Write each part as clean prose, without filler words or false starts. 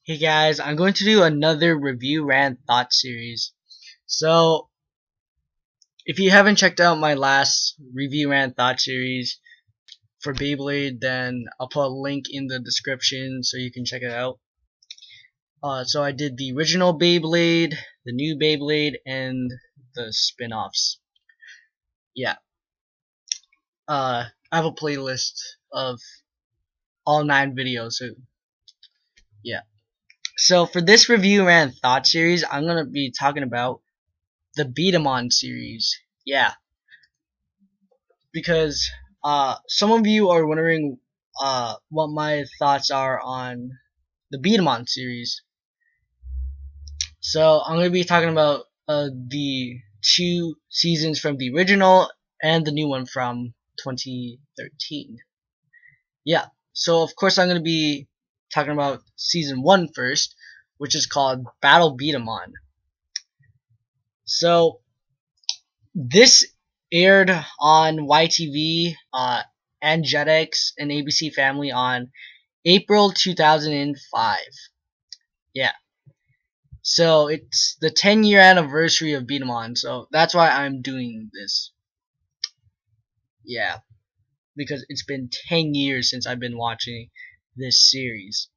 Hey guys, I'm going to do another review rant thought series. So, if you haven't checked out my last review rant thought series for Beyblade, then I'll put a link in the description so you can check it out. So I did the original Beyblade, the new Beyblade, and the spin-offs. Yeah. I have a playlist of all 9 videos, so yeah. So for this review rant thought series, I'm gonna be talking about the B-Daman series. Yeah, because some of you are wondering what my thoughts are on the B-Daman series. So I'm going to be talking about the 2 seasons from the original and the new one from 2013. Yeah, so of course I'm going to be talking about season 1 first, which is called Battle B-Daman. So this aired on YTV and Jetix and ABC Family on April 2005. Yeah. So it's the 10-year anniversary of B-Daman, so that's why I'm doing this. Yeah. Because it's been 10 years since I've been watching this series.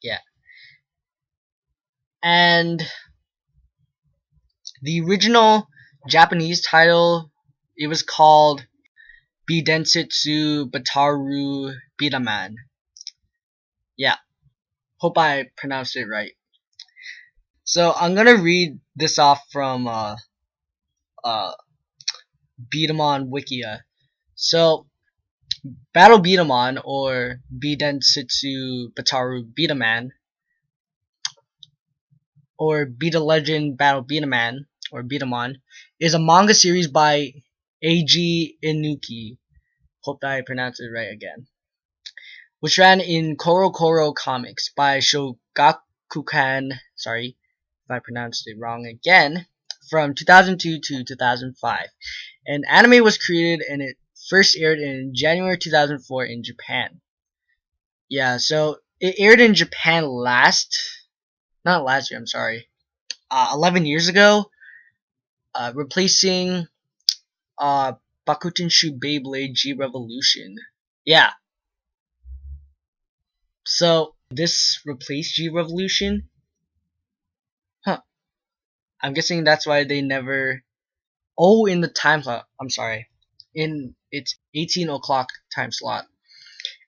Yeah. And the original Japanese title, it was called Bidensetsu Bataru B-Daman. Yeah. Hope I pronounced it right. So I'm gonna read this off from uh B-Daman Wikia. So Battle B-Daman or Bidensetsu Bataru B-Daman or Beat a Legend Battle B-Daman or B-Daman is a manga series by Eiji Inuki. Hope that I pronounced it right again. Which ran in Koro Koro Comics by Shogakukan. Sorry if I pronounced it wrong again. From 2002 to 2005. And anime was created and it first aired in January 2004 in Japan. Yeah, so it aired in Japan not last year, I'm sorry, 11 years ago, replacing Bakutenshu Beyblade G Revolution. Yeah, so this replaced G Revolution? Huh, I'm guessing that's why they never... Oh, in the time slot, I'm sorry. In its 18 o'clock time slot.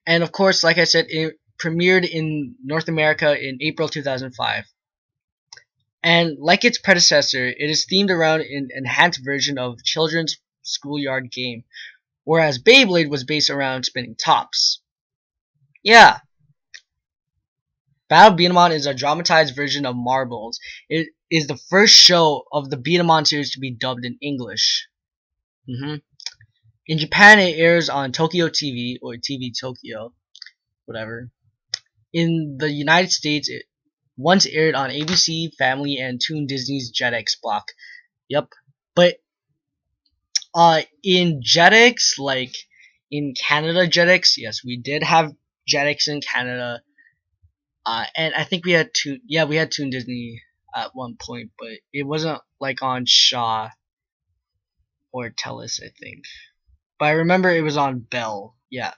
And of course, like I said, it premiered in North America in April 2005. And like its predecessor, it is themed around an enhanced version of children's schoolyard game, whereas Beyblade was based around spinning tops. Yeah, Battle B-Daman is a dramatized version of Marbles. It is the first show of the B-Daman series to be dubbed in English. In Japan, it airs on Tokyo TV or TV Tokyo, whatever. In the United States, it once aired on ABC Family and Toon Disney's Jetix block. Yep. But in Jetix, like in Canada Jetix, yes, we did have Jetix in Canada. And I think we had we had Toon Disney at one point, but it wasn't like on Shaw or Telus, I think. But I remember it was on Bell. Yeah.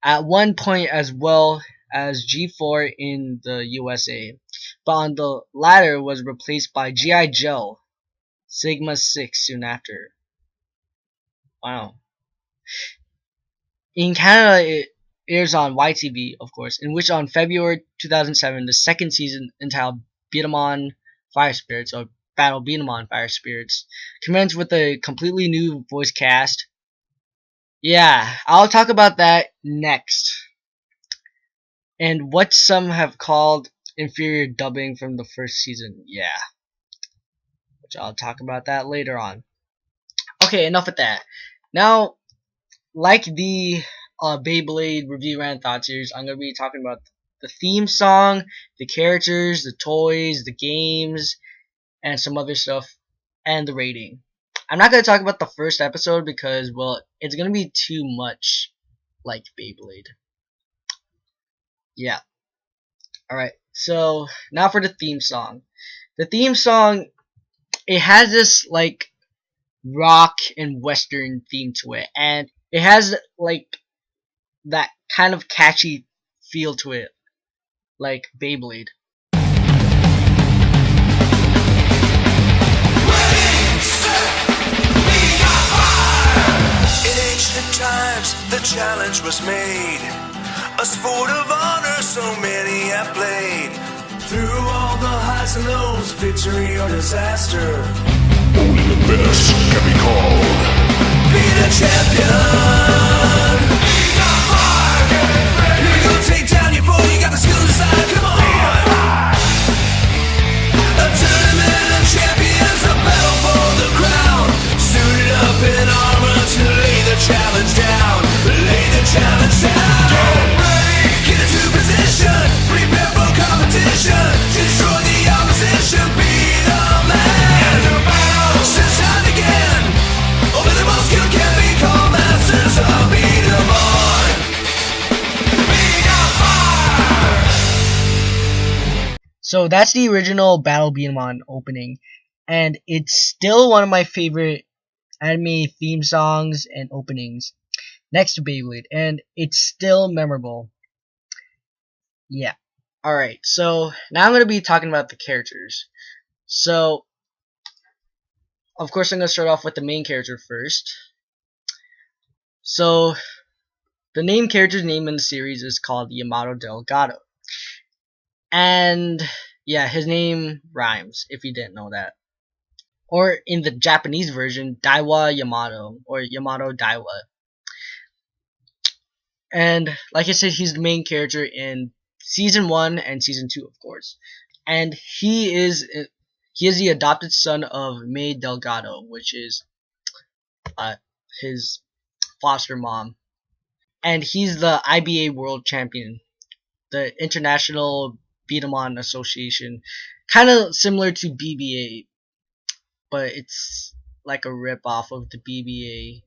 At one point as well as G4 in the USA. But on the latter was replaced by G.I. Joe Sigma 6 soon after. Wow. In Canada, it airs on YTV, of course, in which on February 2007, the second season entitled B-Daman Fire Spirits, or Battle B-Daman Fire Spirits, commenced with a completely new voice cast. Yeah, I'll talk about that next. And what some have called inferior dubbing from the first season. Yeah, which I'll talk about that later on. Okay, enough with that. Now, like the Beyblade Review Rant Thought Series, I'm going to be talking about the theme song, the characters, the toys, the games, and some other stuff, and the rating. I'm not going to talk about the first episode because, well, it's going to be too much like Beyblade. Yeah. Alright. So now for the theme song. The theme song, it has this like rock and western theme to it, and it has like that kind of catchy feel to it, like Beyblade. In ancient times, the challenge was made. A sport of honor, so many have played. Through all the highs and lows, victory or disaster, only the best can be called. Be the champion. Be the fire. Here we go, take down your foe. You got the skill inside. Come on. A tournament of champions, a battle for the crown. Suited up in armor to lay the challenge down. Lay the challenge down. Get ready. Get into position. Prepare for competition. Destroy the opposition. Be the man. Since time again. Only the most skilled can become masters of B-Daman. So that's the original Battle Beat'em opening, and it's still one of my favorite anime theme songs and openings, next to Beyblade, and it's still memorable. Yeah. Alright, so now I'm going to be talking about the characters. So, of course, I'm going to start off with the main character first. So, the main character's name in the series is called Yamato Delgado. And, yeah, his name rhymes, if you didn't know that. Or in the Japanese version, Daiwa Yamato, or Yamato Daiwa. And, like I said, he's the main character in Season 1 and Season 2, of course. And he is the adopted son of May Delgado, which is his foster mom. And he's the IBA World Champion, the International Beat'em Association, kind of similar to BBA, but it's like a rip off of the BBA.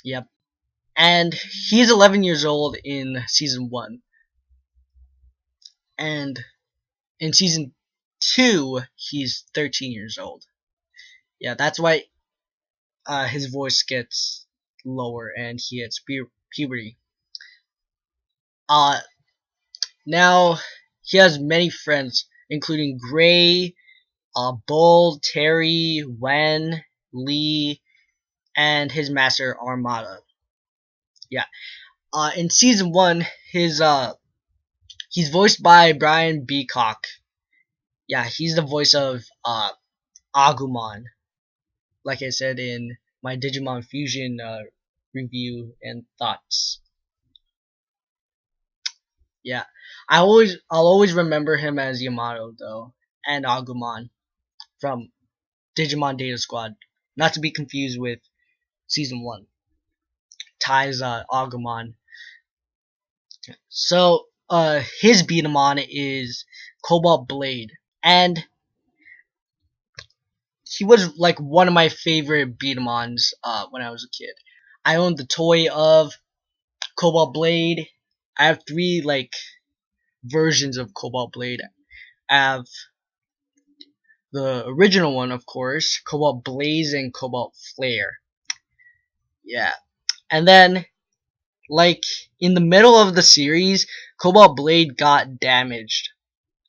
Yep. And he's 11 years old in Season 1. And in Season 2, he's 13 years old. Yeah, that's why his voice gets lower and he hits puberty. Now, he has many friends, including Gray, Bull, Terry, Wen, Lee, and his master Armada. Yeah. In Season 1, he's voiced by Brian Beacock. Yeah, he's the voice of Agumon, like I said in my Digimon Fusion review and thoughts. Yeah, I'll always remember him as Yamato though, and Agumon from Digimon Data Squad, not to be confused with Season 1. Tai's Agumon. So his Beat'em is Cobalt Blade, and he was like one of my favorite Beat'em when I was a kid. I owned the toy of Cobalt Blade. I have 3 like versions of Cobalt Blade. I have the original one, of course, Cobalt Blaze and Cobalt Flare. Yeah. And then, like, in the middle of the series, Cobalt Blade got damaged.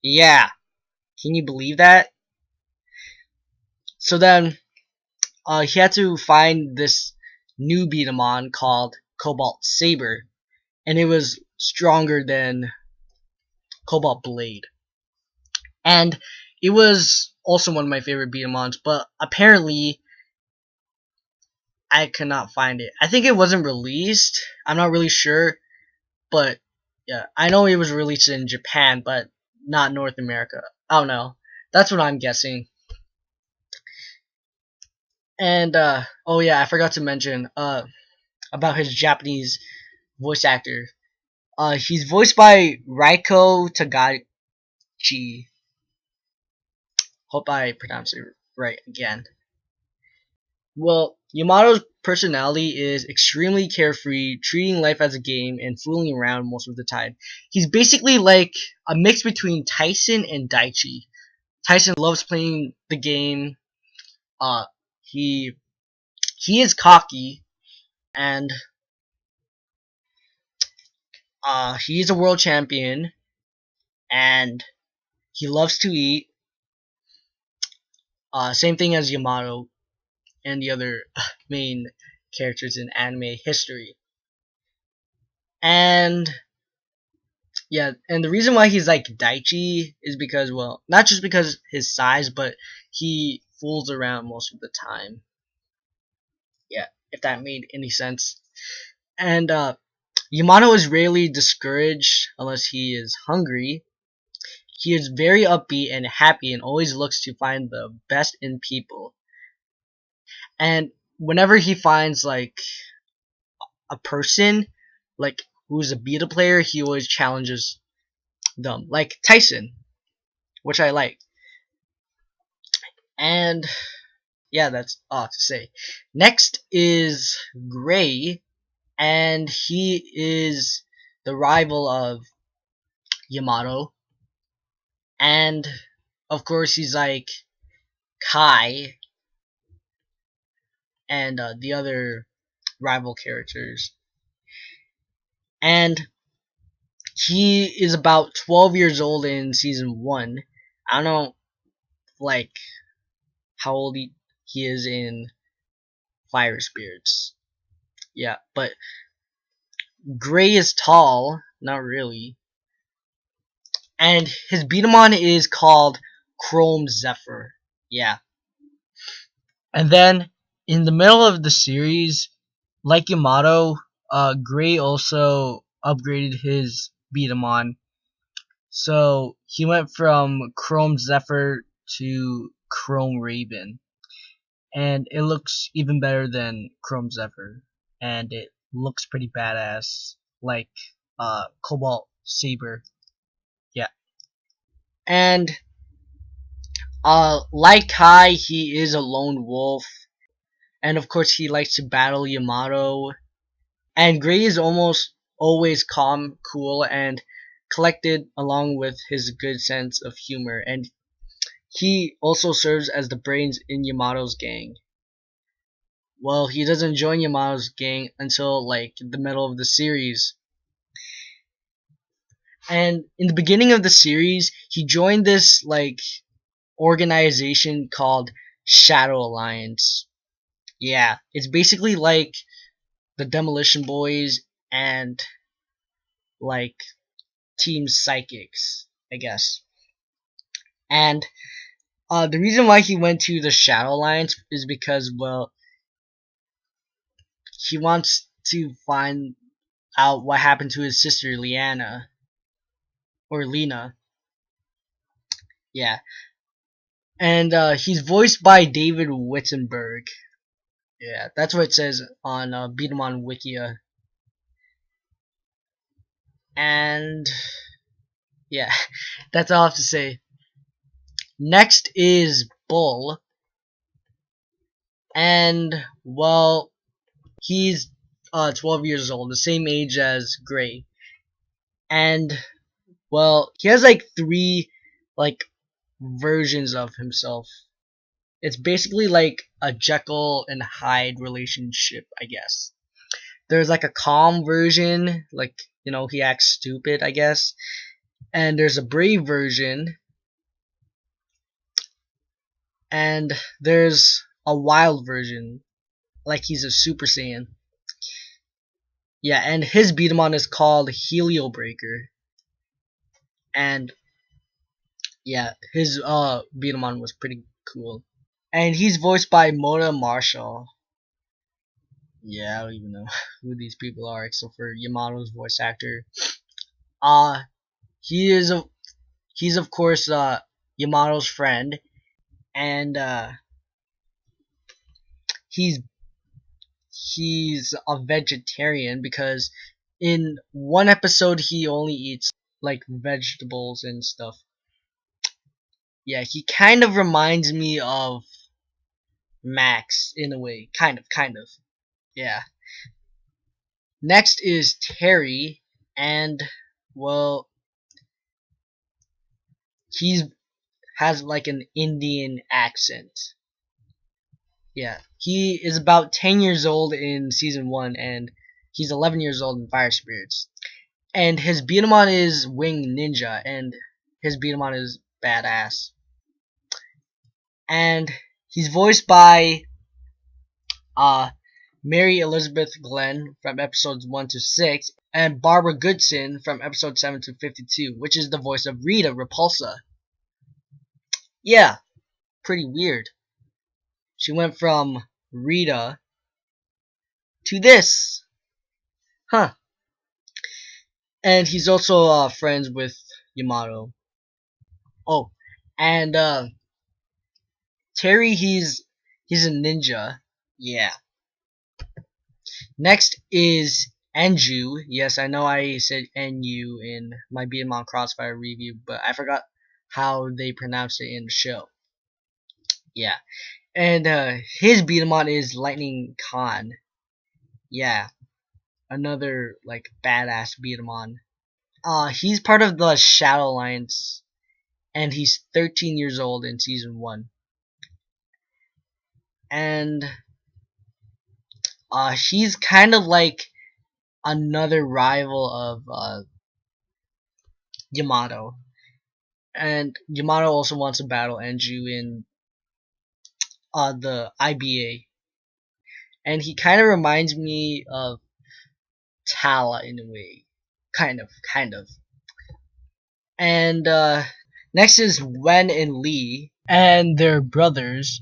Yeah. Can you believe that? So then, he had to find this new Beat'em called Cobalt Saber, and it was stronger than Cobalt Blade. And it was also one of my favorite Beat'em but apparently I cannot find it. I think it wasn't released. I'm not really sure, but yeah, I know it was released in Japan, but not North America. I don't know. That's what I'm guessing. And oh yeah, I forgot to mention about his Japanese voice actor. He's voiced by Raiko Tagachi. Hope I pronounced it right again. Well, Yamato's personality is extremely carefree, treating life as a game and fooling around most of the time. He's basically like a mix between Tyson and Daichi. Tyson loves playing the game. Uh, he he is cocky, and he is a world champion, and he loves to eat. Same thing as Yamato and the other main characters in anime history. And yeah, and the reason why he's like Daichi is because, well, not just because his size, but he fools around most of the time. Yeah, if that made any sense. And Yamato is rarely discouraged unless he is hungry. He is very upbeat and happy and always looks to find the best in people. And whenever he finds like a person like who's a beta player, he always challenges them. Like Tyson, which I like. And yeah, that's all to say. Next is Gray, and he is the rival of Yamato. And of course, he's like Kai and the other rival characters. And he is about 12 years old in season 1. I don't know, like, how old he is in Fire Spirits. Yeah, but Gray is tall, not really. And his Beatamon is called Chrome Zephyr. Yeah. And then in the middle of the series, like Yamato, Gray also upgraded his Beatamon. So he went from Chrome Zephyr to Chrome Raven. And it looks even better than Chrome Zephyr. And it looks pretty badass, like Cobalt Saber. Yeah. And like Kai, he is a lone wolf, and of course he likes to battle Yamato. And Gray is almost always calm, cool, and collected, along with his good sense of humor. And he also serves as the brains in Yamato's gang. Well, he doesn't join Yamato's gang until like the middle of the series. And in the beginning of the series, he joined this like organization called Shadow Alliance. Yeah, it's basically like the Demolition Boys and like Team Psychics, I guess. And the reason why he went to the Shadow Alliance is because, well, he wants to find out what happened to his sister Liana or Lena. Yeah, and he's voiced by David Wittenberg. Yeah, that's what it says on Beat'em Wikia. And yeah, that's all I have to say. Next is Bull, and well, he's 12 years old, the same age as Gray, and well, he has like three like versions of himself. It's basically like a Jekyll and Hyde relationship, I guess. There's like a calm version, like he acts stupid, I guess, and there's a brave version, and there's a wild version, like he's a Super Saiyan. Yeah, and his Beat'em is called Helio Breaker, and yeah, his Beat'em was pretty cool, and he's voiced by Mona Marshall. Yeah, I don't even know who these people are except for Yamato's voice actor. Uh he is a he's of course Yamato's friend, and he's he's a vegetarian because in one episode he only eats like vegetables and stuff. Yeah, he kind of reminds me of Max in a way, kind of. Yeah. Next is Terry, and well, he's has like an Indian accent. Yeah, he is about 10 years old in season 1, and he's 11 years old in Fire Spirits. And his Beatamon is Wing Ninja, and his Beatamon is badass. And he's voiced by uh, Mary Elizabeth Glenn from episodes 1 to 6, and Barbara Goodson from episode 7 to 52, which is the voice of Rita Repulsa. Yeah, pretty weird. She went from Rita to this. Huh. And he's also friends with Yamato. Oh, and Terry, he's a ninja. Yeah. Next is Enju. Yes, I know I said NU in my Beat'em Crossfire review, but I forgot how they pronounce it in the show. Yeah. And his Beat'em is Lightning Khan. Yeah. Another like badass Beat'em. He's part of the Shadow Alliance, and he's 13 years old in season 1. And he's kind of like another rival of Yamato. And Yamato also wants to battle Enju in the IBA. And he kind of reminds me of Tala in a way. Kind of, kind of. And next is Wen and Lee. And they're brothers.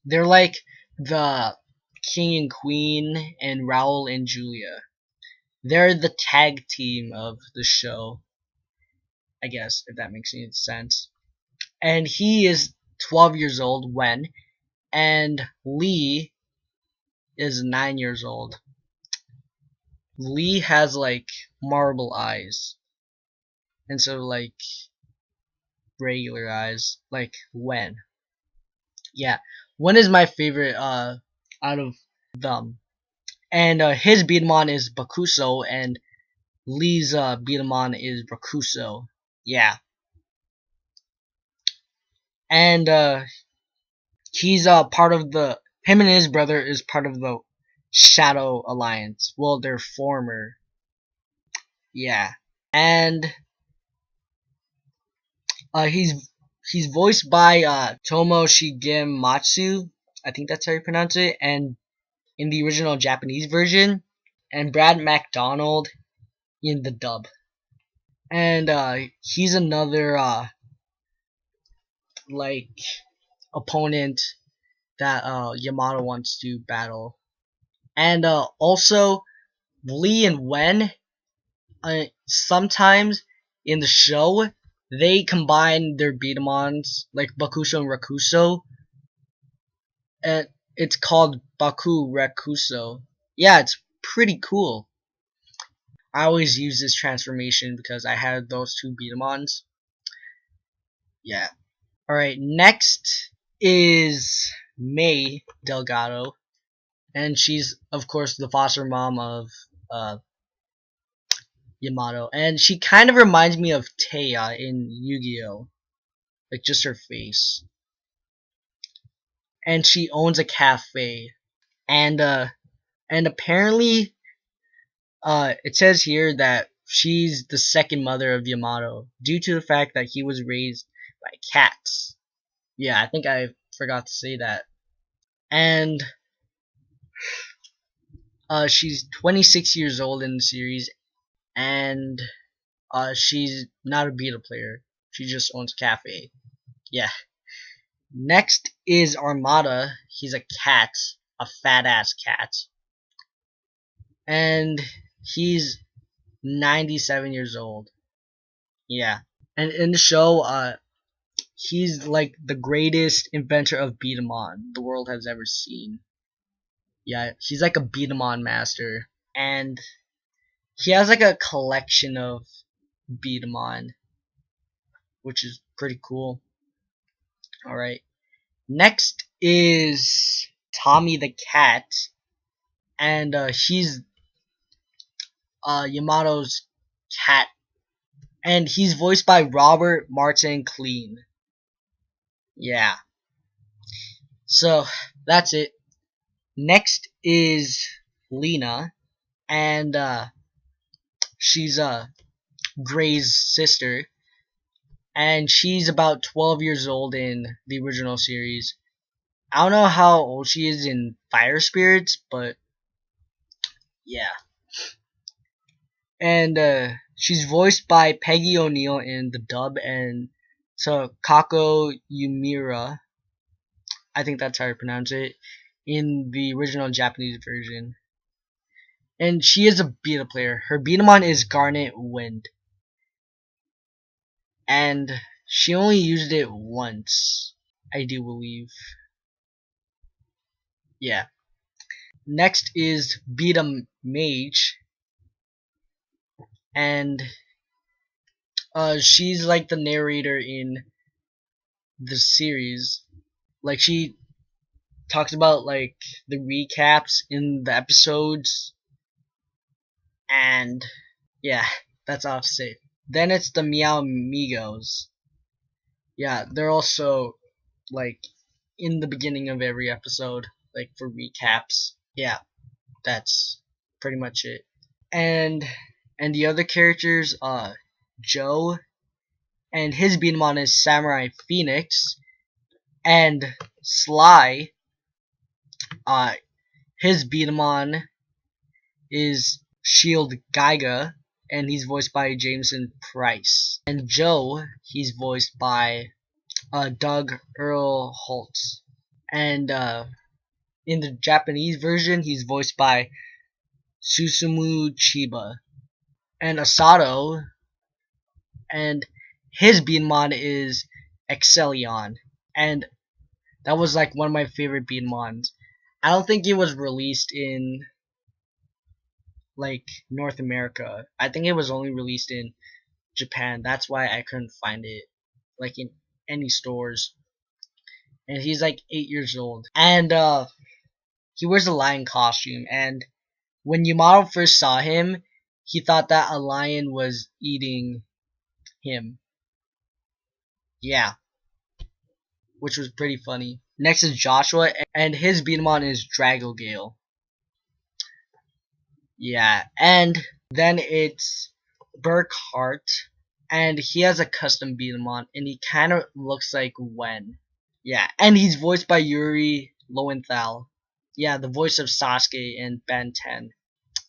They're like the King and Queen and Raul and Julia. They're the tag team of the show, I guess, if that makes any sense. And he is 12 years old, Wen, and Lee is 9 years old. Lee has like marble eyes instead of like regular eyes, like Wen. Yeah, Wen is my favorite out of them. And his Beatmon is Bakuso, and Lee's Beatmon is Rakuso. Yeah. And he's part of the him and his brother is part of the Shadow Alliance. Well, they're former. Yeah. And he's voiced by Tomo Shigematsu. I think that's how you pronounce it. And in the original Japanese version, and Brad MacDonald in the dub. And he's another like opponent that Yamato wants to battle. And also Lee and Wen, sometimes in the show they combine their Beatamons like Bakuso and Rakuso, and it's called Baku Rakuso. Yeah, it's pretty cool. I always use this transformation because I had those two Beatamons. Yeah. Alright, next is May Delgado. And she's, of course, the foster mom of Yamato. And she kind of reminds me of Taya in Yu-Gi-Oh! Like, just her face. And she owns a cafe. And, apparently, it says here that she's the second mother of Yamato due to the fact that he was raised by cats. Yeah, I think I forgot to say that. And she's 26 years old in the series, and she's not a beta player. She just owns a cafe. Yeah. Next is Armada. He's a cat, a fat ass cat, and he's 97 years old. Yeah. And in the show, he's like the greatest inventor of beat 'em on the world has ever seen. Yeah, he's like a beat 'em on master, and he has like a collection of beat 'em on, which is pretty cool. All right. Next is Tommy the Cat, and he's Yamato's cat, and he's voiced by Robert Martin Clean. Yeah. So that's it. Next is Lena, and she's Gray's sister, and she's about 12 years old in the original series. I don't know how old she is in Fire Spirits, but yeah. And she's voiced by Peggy O'Neill in the dub, and Takako Yumira, I think that's how you pronounce it, in the original Japanese version. And she is a beta player. Her Betamon is Garnet Wind. And she only used it once, I do believe. Yeah. Next is Beta Mage. And she's like the narrator in the series. Like, she talks about like the recaps in the episodes, and yeah, that's all I have to say. Then it's the Meow Migos. Yeah, they're also like in the beginning of every episode, like for recaps. Yeah, that's pretty much it. And the other characters, Joe, and his Beatmon is Samurai Phoenix, and Sly, uh, his Beatmon is Shield Geiga, and he's voiced by Jameson Price. And Joe, he's voiced by Doug Earl Holtz. And in the Japanese version, he's voiced by Susumu Chiba. And Asato, and his Beanmon is Excelion. And that was like one of my favorite Beanmons. I don't think it was released in like North America. I think it was only released in Japan. That's why I couldn't find it like in any stores. And he's like 8 years old. And he wears a lion costume, and when Yamato first saw him, he thought that a lion was eating him. Yeah, which was pretty funny. Next is Joshua, and his Beatmon is Dragogale. Yeah, and then it's Burkhart, and he has a custom Beatmon, and he kind of looks like Wen. Yeah, and he's voiced by Yuri Lowenthal. Yeah, the voice of Sasuke in Ben 10,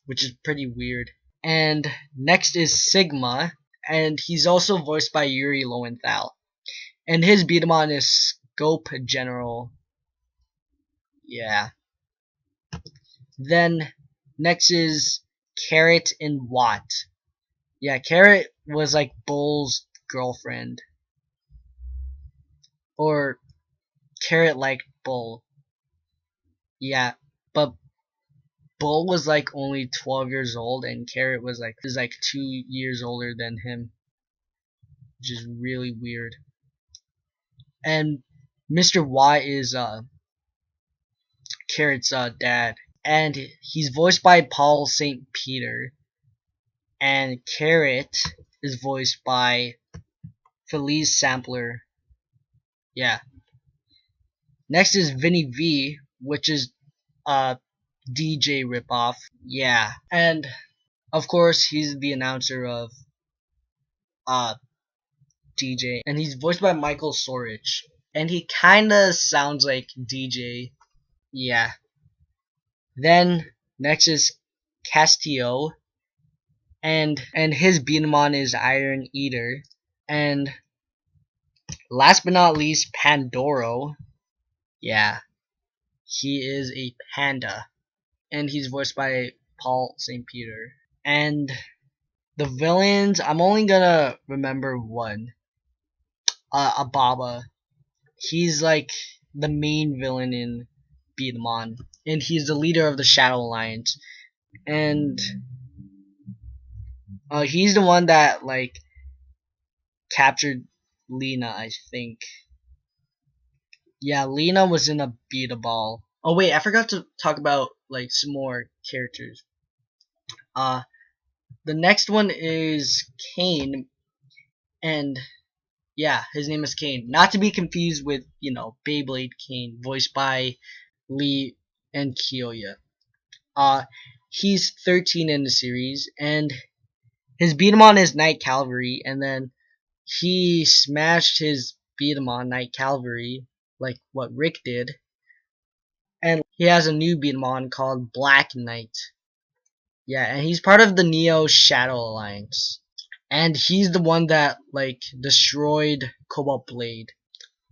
which is pretty weird. And next is Sigma, and he's also voiced by Yuri Lowenthal. And his Beatmon is Scope General. Yeah. Then next is Carrot and Watt. Yeah, Carrot was like Bull's girlfriend. Or Carrot liked Bull. Yeah, but Bull was like only 12 years old, and Carrot was like 2 years older than him, which is really weird. And Mr. Y is Carrot's dad, and he's voiced by Paul St. Peter, and Carrot is voiced by Felice Sampler. Yeah. Next is Vinny V, which is DJ ripoff. Yeah, and of course he's the announcer of DJ, and he's voiced by Michael Sorich, and he kinda sounds like DJ. Yeah. Then next is Castillo, and his Beatmon is Iron Eater, and last but not least Pandoro. Yeah, he is a panda, and he's voiced by Paul St. Peter. And the villains, I'm only gonna remember one. Ababa. He's like the main villain in Beatmon, and he's the leader of the Shadow Alliance. And he's the one that like captured Lena, I think. Yeah, Lena was in a Beat-a-Ball. Oh wait, I forgot to talk about like some more characters. Uh, the next one is Kane, and yeah, his name is Kane. Not to be confused with Beyblade Kane, voiced by Lee and Kyoya. Uh, he's 13 in the series, and his beat 'em on is Night Cavalry, and then he smashed his beat 'em on Night Cavalry like what Rick did, and he has a new beat 'em on called Black Knight. Yeah, and he's part of the Neo Shadow Alliance. And he's the one that like destroyed Cobalt Blade.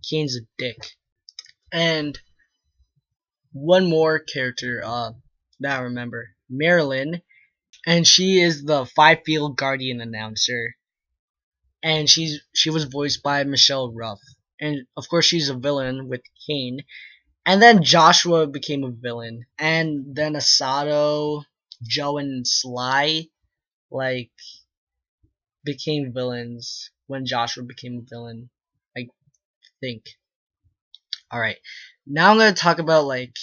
Kane's a dick. And one more character that I remember, Marilyn, and she is the Five Field Guardian announcer, and she was voiced by Michelle Ruff, and of course she's a villain with Kane. And then Joshua became a villain, and then Asato, Joe, and Sly like became villains when Joshua became a villain. I think. All right, now I'm gonna talk about like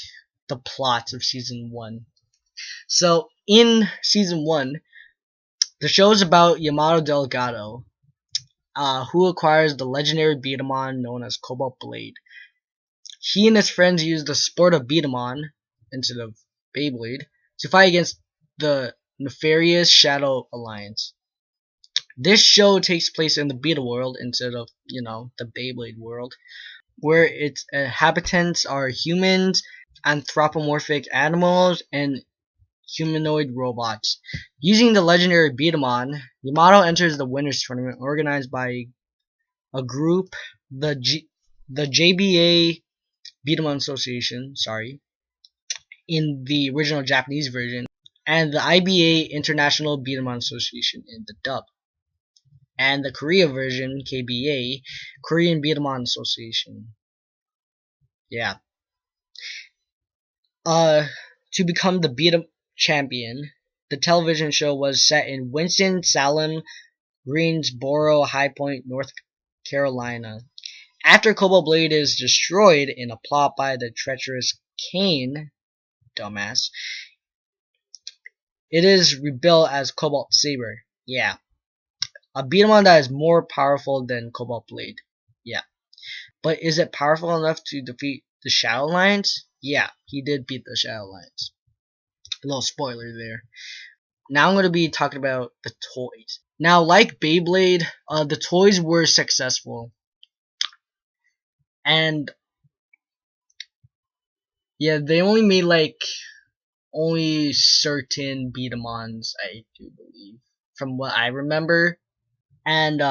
the plots of season one. So in season one, the show is about Yamato Delgado, who acquires the legendary Beatamon known as Cobalt Blade. He and his friends use the sport of Beatamon instead of Beyblade to fight against the nefarious Shadow Alliance. This show takes place in the Beta world instead of, the Beyblade world, where its inhabitants are humans, anthropomorphic animals, and humanoid robots. Using the legendary Beatamon, Yamato enters the winners tournament organized by a group, the JBA Beatamon Association, in the original Japanese version, and the IBA International Beatamon Association in the dub, and the Korea version, KBA, Korean Beatamon Association. Yeah. Uh, to become the Beatam champion, the television show was set in Winston-Salem, Greensboro, High Point, North Carolina. After Cobalt Blade is destroyed in a plot by the treacherous Kane, dumbass, it is rebuilt as Cobalt Saber. Yeah. A Beatamon that is more powerful than Cobalt Blade. Yeah. But is it powerful enough to defeat the Shadow Alliance? Yeah, he did beat the Shadow Alliance. A little spoiler there. Now I'm going to be talking about the toys. Now, like Beyblade, the toys were successful. And yeah, they only made like only certain Beatamons, I do believe, from what I remember. And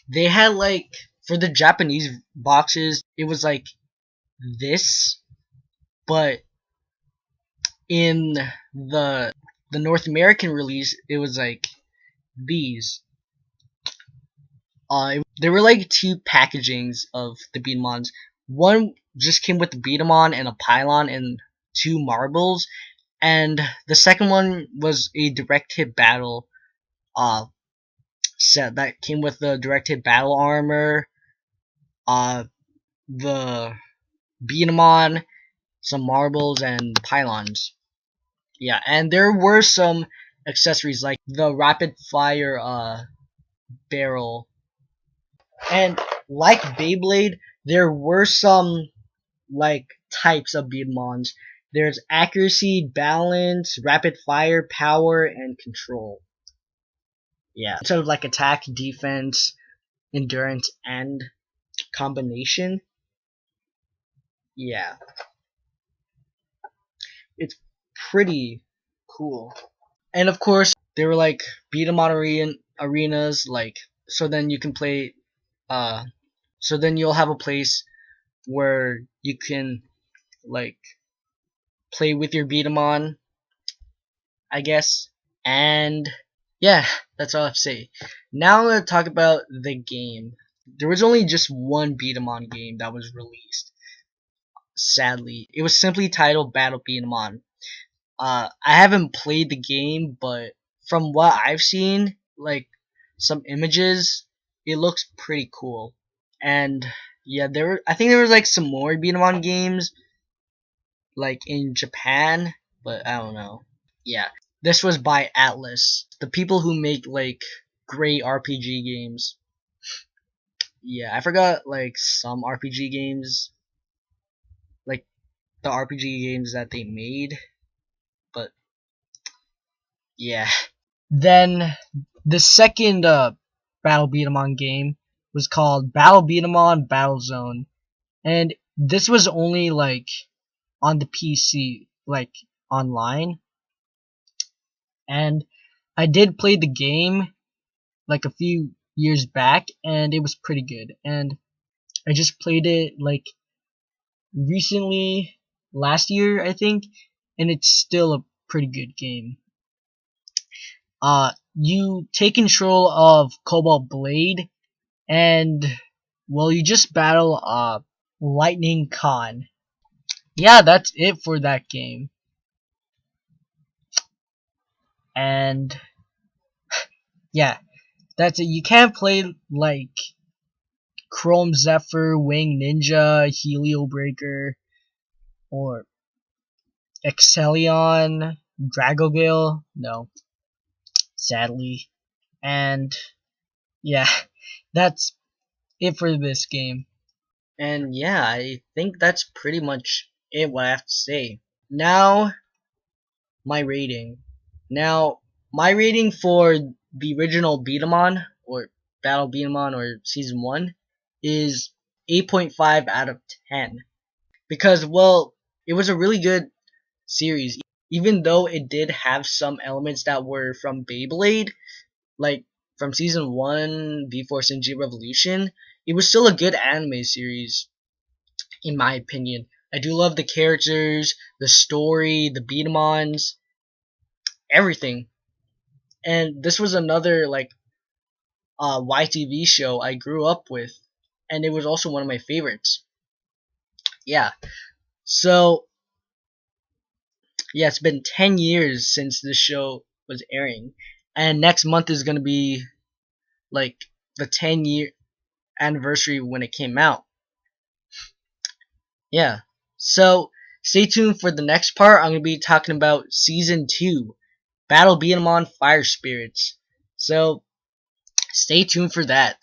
they had like for the Japanese boxes, it was like this, but in the North American release, it was like these. There were like two packagings of the Beatamons. One just came with the Beatamon and a pylon and two marbles, and the second one was a direct hit battle set that came with the direct hit battle armor, the Beatamon, some marbles, and pylons. Yeah, and there were some accessories like the rapid fire barrel. And like Beyblade, there were some like types of Beatmons. There's accuracy, balance, rapid fire, power, and control. Yeah, sort of like attack, defense, endurance, and combination. Yeah, it's pretty cool. And of course, they were like beat 'em on arenas, like so then you can play. Uh, so then you'll have a place where you can like play with your beat 'em on, I guess. And yeah, that's all I have to say. Now I'm gonna talk about the game. There was only just one beat 'em on game that was released. Sadly, it was simply titled Battle Beat 'em on. I haven't played the game, but from what I've seen, like some images, it looks pretty cool. And yeah, I think there was like some more beat 'em on games, like in Japan, but I don't know. Yeah, this was by Atlas, the people who make like great RPG games. Yeah, I forgot like some RPG games, like the RPG games that they made, but yeah. Then the second Battle Beat 'em on game was called Battle Beat 'em on Battlezone, and this was only like on the PC, like online. And I did play the game like a few years back, and it was pretty good. And I just played it like recently, last year I think, and it's still a pretty good game. You take control of Cobalt Blade, and well, you just battle Lightning Khan. Yeah, that's it for that game. And yeah, that's it. You can't play like Chrome Zephyr, Wing Ninja, Helio Breaker, or Excellion, Dragogale. No, sadly. And yeah, that's it for this game. And yeah, I think that's pretty much it what I have to say. Now, my rating. Now, my rating for the original Beat-em-on, or Battle Beat-em-on, or Season 1, is 8.5 out of 10. Because, well, it was a really good series. Even though it did have some elements that were from Beyblade, like from Season 1, V-Force and G-Revolution, it was still a good anime series, in my opinion. I do love the characters, the story, the beat-em-ons, everything. And this was another like YTV show I grew up with, and it was also one of my favorites. Yeah. So yeah, it's been 10 years since this show was airing, and next month is gonna be like the 10-year anniversary when it came out. Yeah. So stay tuned for the next part. I'm gonna be talking about season 2, Battle Beat 'em on Fire Spirits. So stay tuned for that.